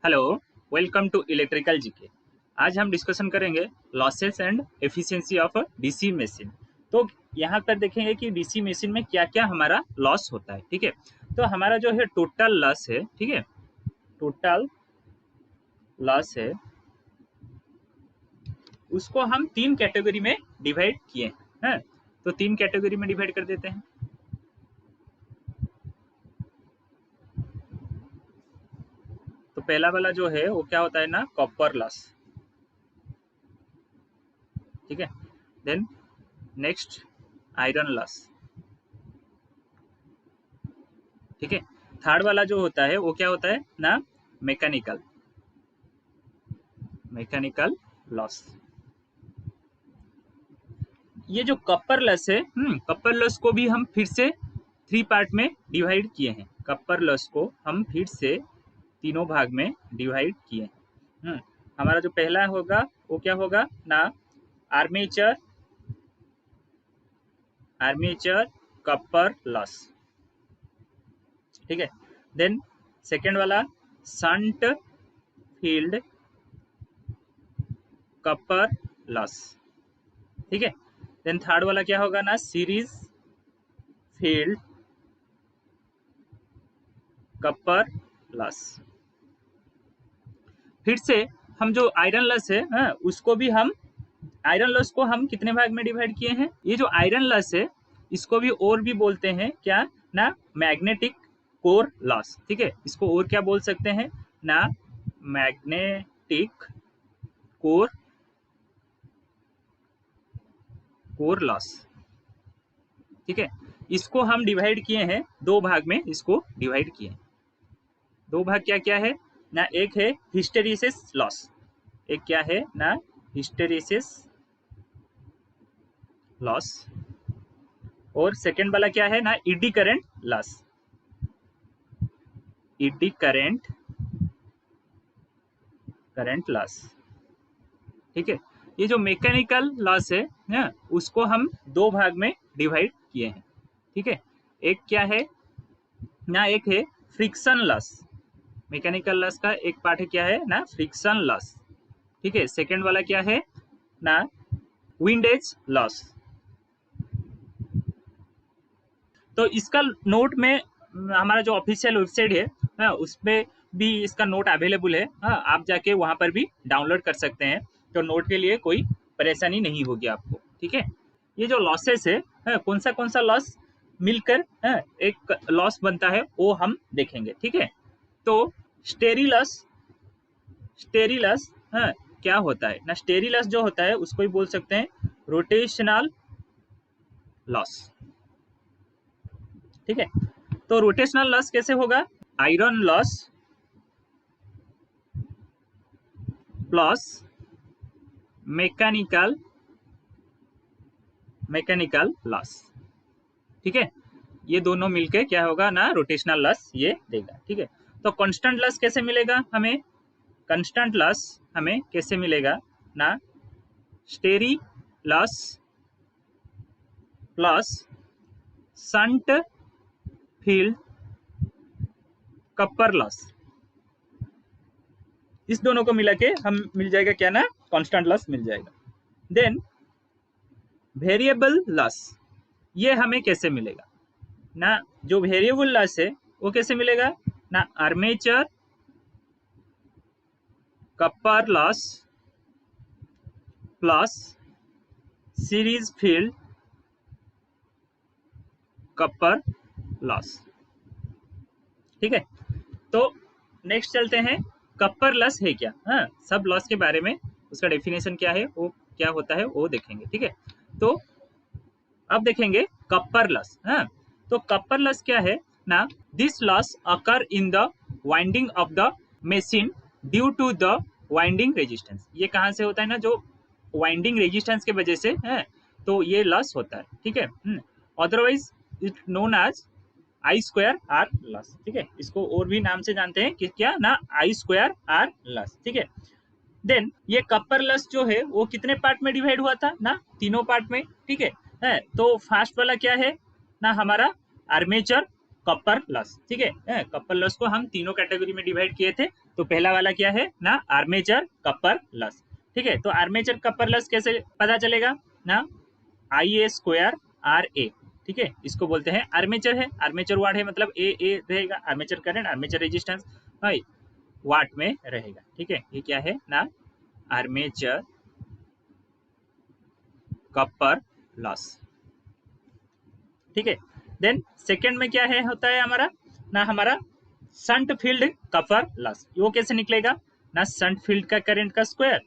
Hello, welcome to electrical GK. आज हम discussion करेंगे losses and efficiency of DC machine. तो यहाँ पर देखेंगे कि डीसी मशीन में क्या क्या हमारा लॉस होता है। ठीक है, तो हमारा जो है टोटल लॉस है, ठीक है, टोटल लॉस है, उसको हम तीन कैटेगरी में डिवाइड किए हैं। तो तीन कैटेगरी में डिवाइड कर देते हैं। तो पहला वाला जो है वो क्या होता है ना, कॉपर लॉस। ठीक है, देन नेक्स्ट आयरन लॉस। ठीक है, थर्ड वाला जो होता है वो क्या होता है ना, मैकेनिकल मैकेनिकल लॉस। ये जो कपर लॉस है, कपर लॉस को भी हम फिर से थ्री पार्ट में डिवाइड किए हैं। कपर लॉस को हम फिर से तीनों भाग में डिवाइड किए हैं। हमारा जो पहला होगा वो क्या होगा ना, आर्मेचर आर्मेचर कपर लॉस। ठीक है, देन सेकेंड वाला शंट फील्ड कपर लॉस। ठीक है, देन थर्ड वाला क्या होगा ना, सीरीज फील्ड कपर लॉस। फिर से हम जो आयरन लॉस है, उसको भी हम आयरन लॉस को हम कितने भाग में डिवाइड किए हैं। ये जो आयरन लॉस है इसको भी और भी बोलते हैं क्या ना, मैग्नेटिक कोर लॉस। ठीक है, इसको और क्या बोल सकते हैं ना, मैग्नेटिक कोर कोर लॉस। ठीक है, इसको हम डिवाइड किए हैं दो भाग में, इसको डिवाइड किए हैं। दो भाग क्या क्या है ना, एक है हिस्टेरिसिस लॉस, एक क्या है ना, हिस्टेरिसिस लॉस, और सेकेंड वाला क्या है ना, eddy current loss. ED current loss. ठीक है, ये जो मैकेनिकल लॉस है ना, उसको हम दो भाग में डिवाइड किए हैं। ठीक है, एक क्या है ना, एक है फ्रिक्शन लॉस। मैकेनिकल लॉस का एक पार्ट है क्या है ना, फ्रिक्शन लॉस। ठीक है, सेकेंड वाला क्या है ना, विंडेज लॉस। तो इसका नोट में हमारा जो ऑफिशियल वेबसाइट है, उस पर भी इसका नोट अवेलेबल है। आप जाके वहां पर भी डाउनलोड कर सकते हैं। तो नोट के लिए कोई परेशानी नहीं होगी आपको। ठीक है, ये जो लॉसेस है, कौन सा लॉस मिलकर एक लॉस बनता है वो हम देखेंगे। ठीक है, तो स्टेरी लॉस क्या होता है ना, स्टेरी लॉस जो होता है उसको ही बोल सकते हैं रोटेशनल लॉस। ठीक है, तो रोटेशनल लॉस कैसे होगा, iron loss plus mechanical loss. ठीक है, ये दोनों मिलके क्या होगा ना, रोटेशनल लॉस ये देगा। ठीक है, तो कांस्टेंट लॉस कैसे मिलेगा हमें, कांस्टेंट लॉस हमें कैसे मिलेगा ना, stray loss plus shunt field copper loss, इस दोनों को मिला के हम मिल जाएगा क्या ना, कांस्टेंट लॉस मिल जाएगा। देन वेरिएबल लॉस, ये हमें कैसे मिलेगा ना, जो वेरिएबल लॉस है वो कैसे मिलेगा ना, armature copper loss plus series field copper loss. ठीक है, तो नेक्स्ट चलते हैं, कपर लॉस है क्या, सब लॉस के बारे में उसका डेफिनेशन क्या है, वो क्या होता है वो देखेंगे। ठीक है, तो अब देखेंगे कपर लॉस। तो कपर लॉस क्या है ना, this loss occur in the winding of the machine due to the winding resistance. ये कहाँ से होता है ना, जो वाइंडिंग रेजिस्टेंस के वजह से है, तो ये लॉस होता है। ठीक है, otherwise it known as I square R loss. ठीक है, इसको और भी नाम से जानते हैं कि क्या ना, आई स्क्वायर आर लॉस। ठीक है, देन ये कपर लॉस जो है वो कितने पार्ट में डिवाइड हुआ था ना, तीनों पार्ट में। ठीक है, तो फर्स्ट वाला क्या है ना, हमारा आर्मेचर कॉपर लॉस। ठीक है, कॉपर लॉस को हम तीनों कैटेगरी में डिवाइड किए थे। तो पहला वाला क्या है ना, आर्मेचर कॉपर लॉस। ठीक है, तो आर्मेचर कॉपर लॉस कैसे पता चलेगा ना, IA² RA। ठीक है, इसको बोलते हैं आर्मेचर है, आर्मेचर वाट है, मतलब ए रहेगा, आर्मेचर करंट आर्मेचर रेजिस्टेंस वाट में रहेगा। ठीक है, ये क्या है ना, आर्मेचर कॉपर लॉस। ठीक है, देन सेकंड में क्या है होता है हमारा ना, हमारा शंट फील्ड कॉपर लॉस। वो कैसे निकलेगा ना, शंट फील्ड का करंट का स्क्वायर,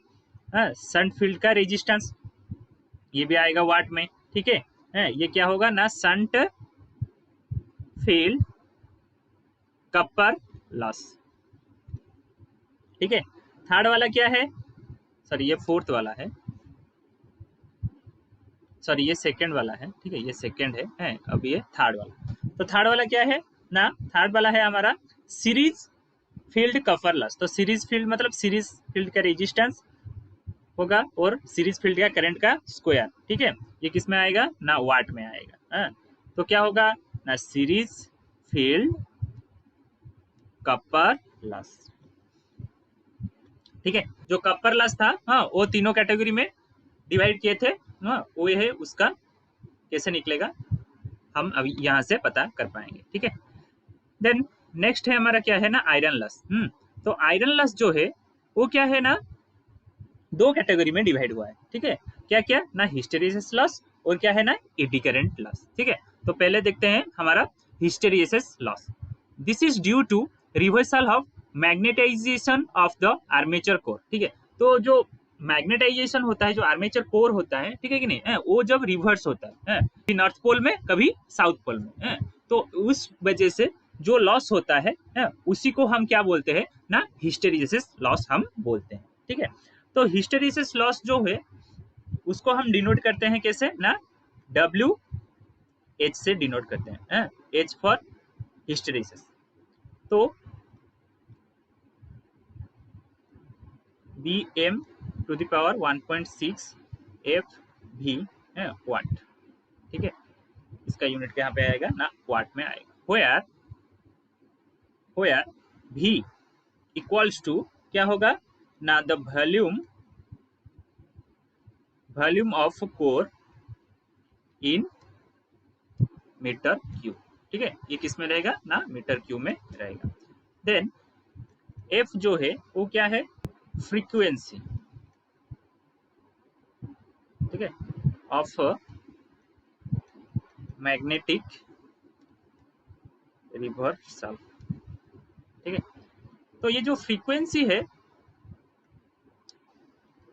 शंट फील्ड का रेजिस्टेंस, ये भी आएगा वाट में। ठीक है, ये क्या होगा ना, शंट फील्ड कॉपर लॉस। ठीक है, थर्ड वाला क्या है, सॉरी ये फोर्थ वाला है, सॉरी ये सेकंड वाला है। ठीक है, ये सेकंड है, अब ये थर्ड वाला। तो थर्ड वाला क्या है ना, थर्ड वाला है हमारा सीरीज फील्ड कॉपर लॉस। तो सीरीज फील्ड मतलब सीरीज फील्ड का रेजिस्टेंस होगा और सीरीज फील्ड का करंट का स्क्वायर। ठीक है, ये किस में आएगा ना, वाट में आएगा। तो क्या होगा ना, सीरीज फील्ड कॉपर लॉस। ठीक है, जो कॉपर लॉस था वो तीनों कैटेगरी में डिवाइड किए थे, वो है उसका कैसे निकलेगा हम अभी यहाँ से पता कर पाएंगे। ठीक है, देन नेक्स्ट है हमारा क्या है ना, आयरन लॉस। तो आयरन लॉस जो है वो क्या है ना, दो कैटेगरी में डिवाइड हुआ है। ठीक है, क्या क्या ना, हिस्टेरिसिस लॉस और क्या है ना, एडी करंट लॉस। ठीक है, तो पहले देखते हैं हमारा hysteresis loss. This is due to reversal of magnetisation of the armature core. ठीक है, तो जो मैग्नेटाइजेशन होता है, जो आर्मेचर कोर होता है, ठीक है कि नहीं, वो जब रिवर्स होता है, कभी नॉर्थ पोल में कभी साउथ पोल में, तो उस वजह से जो लॉस होता है, उसी को हम क्या बोलते हैं ना, हिस्टेरिसिस लॉस हम बोलते हैं। ठीक है, तो हिस्टेरिसिस लॉस जो है उसको हम डिनोट करते हैं कैसे ना, WH से डिनोट करते हैं, H फॉर हिस्टेरिसिस। तो BM to the power 1.6 FV watt. ठीक है, इसका यूनिट यहाँ पे आएगा ना, वाट में आएगा। where V इक्वल्स टू क्या होगा ना, the volume of core in metre cube. ठीक है, ये किस में रहेगा ना, मीटर क्यूब में रहेगा। देन F जो है वो क्या है, फ्रीक्वेंसी। ठीक है, ऑफ मैग्नेटिक रिवर्सल। ठीक है, तो ये जो फ्रीक्वेंसी है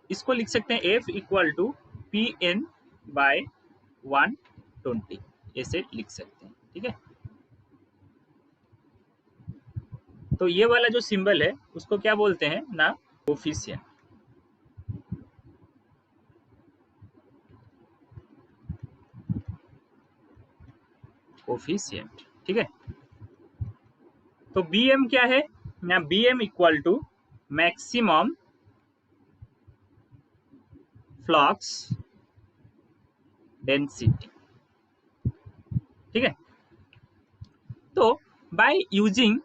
इसको लिख सकते हैं F इक्वल टू PN/120, ऐसे लिख सकते हैं। ठीक है, तो ये वाला जो सिंबल है उसको क्या बोलते हैं ना, कोफिशिएंट। कोफिशिएंट। ठीक है, तो BM क्या है ना, BM equal to maximum flux density. ठीक है, तो by using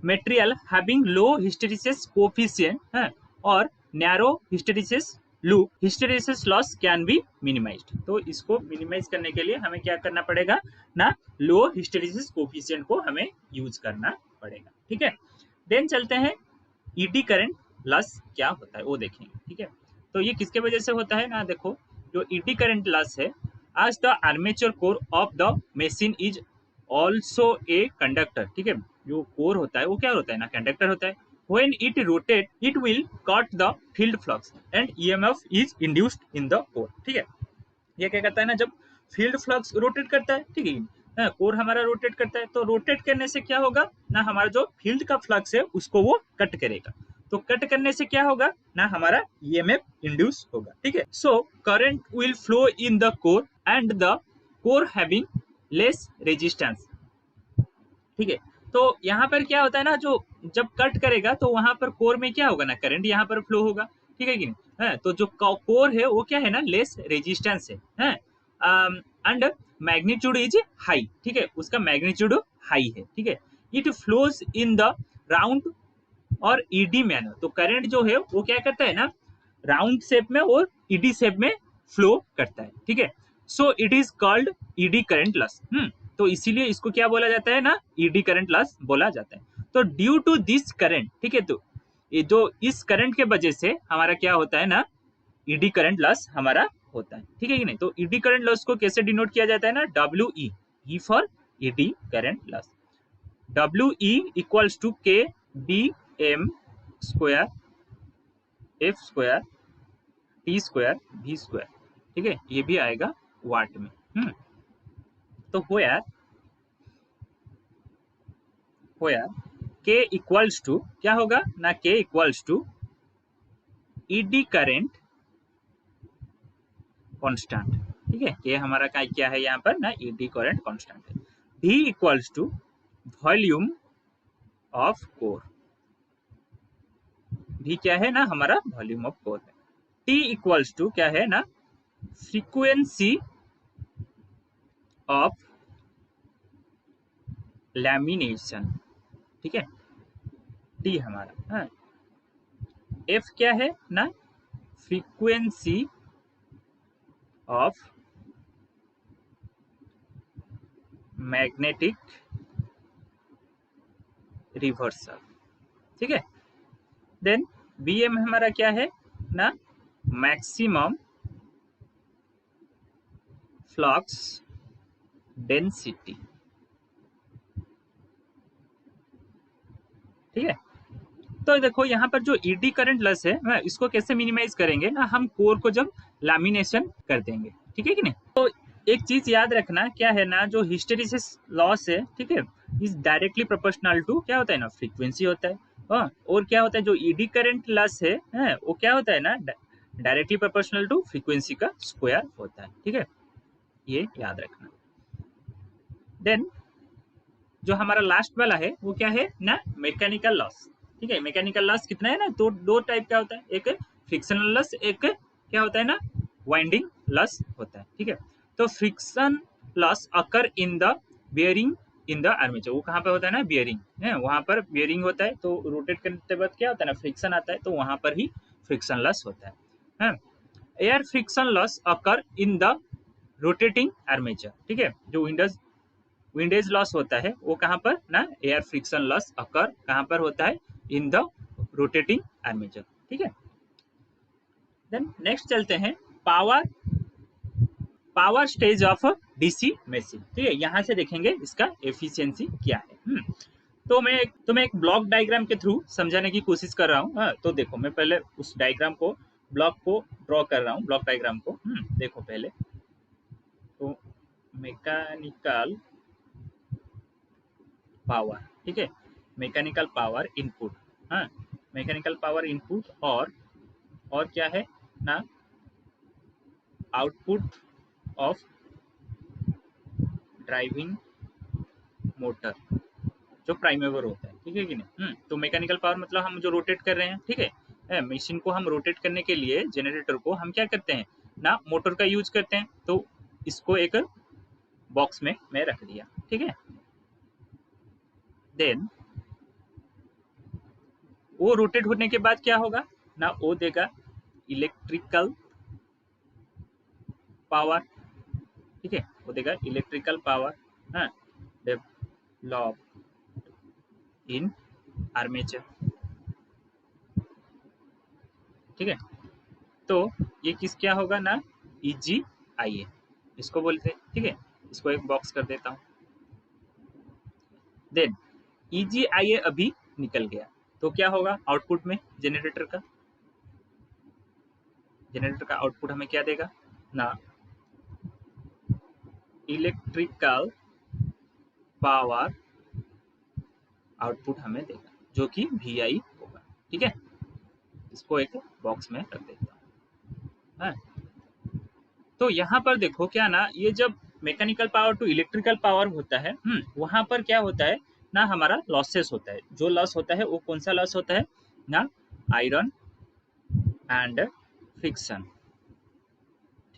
material having low hysteresis coefficient और narrow hysteresis loop, hysteresis loss can be minimized. तो इसको मिनिमाइज करने के लिए हमें क्या करना पड़ेगा ना, लो हिस्टेरिसिस कोफिशिएंट को हमें यूज करना पड़ेगा। ठीक है, देन चलते हैं ईडी करंट लॉस क्या होता है वो देखेंगे। ठीक है, तो ये किसके वजह से होता है ना, देखो जो ईडी करंट लॉस है, आज the armature core of the machine is also a conductor. ठीक है, जो कोर होता है वो क्या होता है ना, कंडक्टर होता है। When it rotate, it will cut the field flux and EMF is induced in the core। ठीक है, ये क्या करता है ना, जब फील्ड फ्लक्स रोटेट करता है, ठीक है, कोर हमारा रोटेट करता है, तो रोटेट करने से क्या होगा ना, हमारा जो फील्ड का फ्लक्स है उसको वो कट करेगा। तो कट करने से क्या होगा ना, हमारा EMF इंड्यूस होगा। ठीक है, so current will flow in the core and the core having less resistance. ठीक है, तो यहाँ पर क्या होता है ना, जो जब कट करेगा तो वहां पर कोर में क्या होगा ना, करंट यहाँ पर फ्लो होगा। ठीक है कि नहीं, तो जो कोर है वो क्या है ना, लेस रेजिस्टेंस है, एंड मैग्नीट्यूड इज हाई। ठीक है, उसका मैग्नीट्यूड हाई है, ठीक है। It flows in the round और ईडी मैनर, तो करंट जो है वो क्या करता है ना, राउंड शेप में और ईडी शेप में फ्लो करता है, ठीक है। So it is called ED current loss. तो इसीलिए इसको क्या बोला जाता है ना, ईडी करंट लॉस बोला जाता है। तो ड्यू टू दिस करंट, ठीक है, तो ये जो इस करंट के वजह से हमारा क्या होता है ना, ईडी करंट लॉस हमारा होता है, ठीक है कि नहीं। तो ईडी करंट लॉस को कैसे डिनोट किया जाता है ना, W E for eddy current loss. W E equals to K B M square F square T square V square, ठीक है, ये भी आएगा वाट में। तो होया के इक्वल्स टू क्या होगा ना, K equals to eddy current constant, ठीक है। के हमारा क्या है यहाँ पर ना, ईडी करंट कांस्टेंट है। V equals to volume of core, V क्या है ना, हमारा वॉल्यूम ऑफ कोर है। T इक्वल्स टू क्या है ना, फ्रीक्वेंसी ऑफ लैमिनेशन, ठीक है, T हमारा। हाँ, F क्या है ना, फ्रीक्वेंसी ऑफ मैग्नेटिक रिवर्सल, ठीक है। देन BM हमारा क्या है ना, मैक्सिमम फ्लक्स डेंसिटी, ठीक है। तो देखो यहाँ पर जो ईडी करंट लॉस है, इसको कैसे मिनिमाइज करेंगे ना, हम कोर को जब लैमिनेशन कर देंगे, ठीक है कि नहीं। तो एक चीज याद रखना क्या है ना, जो हिस्टेरिसिस लॉस है, ठीक है, इज डायरेक्टली प्रोपोर्शनल टू क्या होता है ना, फ्रीक्वेंसी होता है। और क्या होता है जो ईडी करंट लॉस है, वो क्या होता है ना, डायरेक्टली प्रोपोर्शनल टू फ्रीक्वेंसी का स्क्वायर होता है, ठीक है, ये याद रखना। देन जो हमारा लास्ट वाला है वो क्या है ना, मैकेनिकल लॉस, ठीक है। मैकेनिकल लॉस कितना है ना, दो टाइप का होता है, एक फ्रिक्शनल लॉस, एक क्या होता है ना, वाइंडिंग लॉस होता है, ठीक है। तो friction loss occur in the bearing in the armature, वो कहाँ पे होता है ना, बियरिंग है, वहां पर बियरिंग होता है, तो रोटेट करते वक्त क्या होता है ना, फ्रिक्शन आता है, तो वहां पर ही फ्रिक्शन लॉस होता है। Air friction loss occur in the rotating armature, ठीक है। जो विंडेज लॉस होता है वो कहाँ पर ना, एयर फ्रिक्शन लॉस अकर कहाँ पर होता है, इन द रोटेटिंग आर्मेचर, ठीक है। देन नेक्स्ट चलते हैं power stage of DC machine, ठीक है। यहाँ से देखेंगे इसका एफिशिएंसी क्या है। तो मैं एक ब्लॉक डायग्राम के थ्रू समझाने की कोशिश कर रहा हूँ। तो देखो मैं पहले उस डायग्राम को, ब्लॉक को ड्रॉ कर रहा हूँ, ब्लॉक डायग्राम को। देखो पहले तो मैकेनिकल पावर, ठीक है, मैकेनिकल पावर इनपुट, हाँ, मैकेनिकल पावर इनपुट और क्या है ना, आउटपुट ऑफ ड्राइविंग मोटर, जो प्राइम मूवर होता है, ठीक है कि नहीं। तो मैकेनिकल पावर मतलब हम जो रोटेट कर रहे हैं, ठीक है, मशीन को हम रोटेट करने के लिए जनरेटर को हम क्या करते हैं ना, मोटर का यूज करते हैं। तो इसको एक बॉक्स में मैं रख दिया, ठीक है। देन वो रोटेट होने के बाद क्या होगा ना, वो देगा इलेक्ट्रिकल पावर, ठीक है, वो देगा इलेक्ट्रिकल पावर, हाँ, डेवलप इन आर्मेचर, ठीक है। तो ये किस क्या होगा ना, EGIA इसको बोलते हैं, ठीक है। इसको एक बॉक्स कर देता हूँ। देन EGIA अभी निकल गया, तो क्या होगा आउटपुट में, जनरेटर का आउटपुट हमें क्या देगा ना, इलेक्ट्रिकल पावर आउटपुट हमें देगा, जो कि VI होगा, ठीक है। इसको एक बॉक्स में रख देता हूँ। तो यहाँ पर देखो क्या ना, ये जब mechanical power to electrical power होता है, वहां पर क्या होता है ना, हमारा लॉसेस होता है। जो लॉस होता है वो कौन सा लॉस होता है ना, आयरन एंड फ्रिक्शन,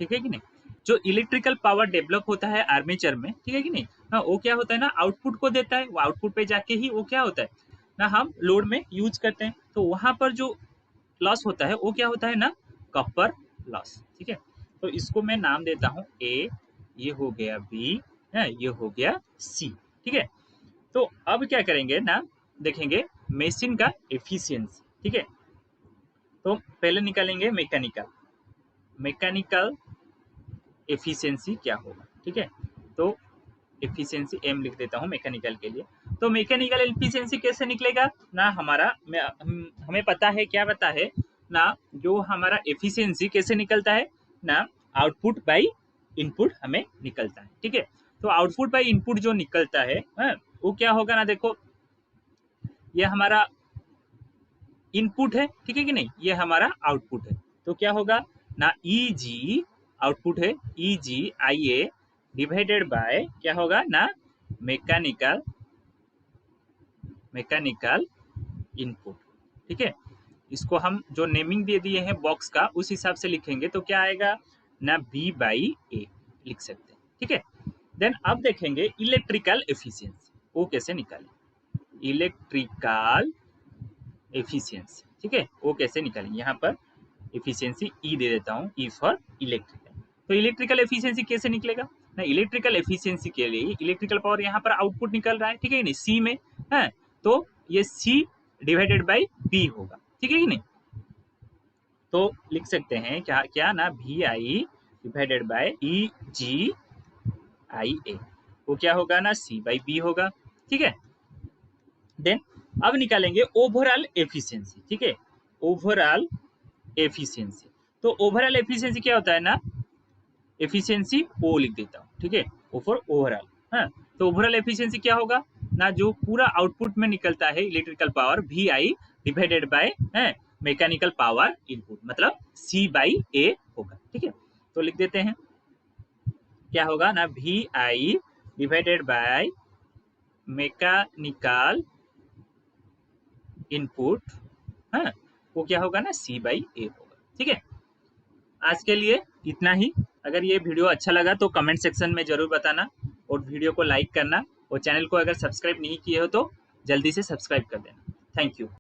ठीक है कि नहीं। जो इलेक्ट्रिकल पावर डेवलप होता है आर्मेचर में, ठीक है कि नहीं, हाँ, वो क्या होता है ना, आउटपुट को देता है, वो आउटपुट पे जाके ही वो क्या होता है ना, हम लोड में यूज करते हैं, तो वहां पर जो लॉस होता है वो क्या होता है ना, कॉपर लॉस। ठीक है, तो इसको मैं नाम देता हूँ ए, ये हो गया बी है, ये हो गया सी। ठीक है, तो अब क्या करेंगे ना, देखेंगे मशीन का एफिशिएंसी। ठीक है, तो पहले निकालेंगे मैकेनिकल, मैकेनिकल एफिशिएंसी क्या होगा। ठीक है, तो एफिशिएंसी एम लिख देता हूँ मैकेनिकल के लिए। तो मैकेनिकल एफिशिएंसी कैसे निकलेगा ना, हमारा हमें पता है, क्या पता है ना, जो हमारा एफिशिएंसी कैसे निकलता है ना, आउटपुट बाय इनपुट हमें निकलता है। ठीक है, तो आउटपुट बाय इनपुट जो निकलता है वो क्या होगा ना, देखो ये हमारा इनपुट है, ठीक है कि नहीं, ये हमारा आउटपुट है, तो क्या होगा ना, ई जी आउटपुट है, ई जी आई ए डिवाइडेड बाय क्या होगा ना, मैकेनिकल, मैकेनिकल इनपुट। ठीक है, इसको हम जो नेमिंग दे दिए हैं बॉक्स का उस हिसाब से लिखेंगे, तो क्या आएगा ना, बी बाई ए लिख सकते हैं। ठीक है, देन अब देखेंगे इलेक्ट्रिकल एफिशिएंसी, वो कैसे निकालें, इलेक्ट्रिकल एफिशिएंसी। ठीक है, वो कैसे निकालेंगे, यहाँ पर एफिशिएंसी ई दे देता हूँ, ई फॉर इलेक्ट्रिकल। तो इलेक्ट्रिकल एफिशिएंसी कैसे निकलेगा ना, इलेक्ट्रिकल एफिशिएंसी के लिए इलेक्ट्रिकल पावर यहाँ पर आउटपुट निकल रहा है, ठीक है नहीं, सी में है, तो ये सी डिवाइडेड बाई बी होगा। ठीक है कि नहीं, तो लिख सकते हैं क्या क्या ना, वी आई डिवाइडेड बाय ई जी आई ए, वो क्या होगा ना, सी बाई बी होगा। ठीक है, देन अब निकालेंगे ओवरऑल एफिशिएंसी। ठीक है, ओवरऑल एफिशिएंसी, तो ओवरऑल एफिशिएंसी क्या होता है ना, एफिशिएंसी ओ लिख देता हूँ। ठीक है, ओ फॉर ओवरऑल। हाँ, तो ओवरऑल एफिशिएंसी क्या होगा ना, जो पूरा आउटपुट में निकलता है electrical power, V I divided by mechanical power input, मतलब सी बाई ए होगा। ठीक है, तो लिख देते हैं क्या होगा ना, V I divided by mechanical input, हाँ, वो क्या होगा ना, सी बाई ए होगा। ठीक है, आज के लिए इतना ही। अगर ये वीडियो अच्छा लगा तो कमेंट सेक्शन में जरूर बताना, और वीडियो को लाइक करना, और चैनल को अगर सब्सक्राइब नहीं किए हो तो जल्दी से सब्सक्राइब कर देना। Thank you.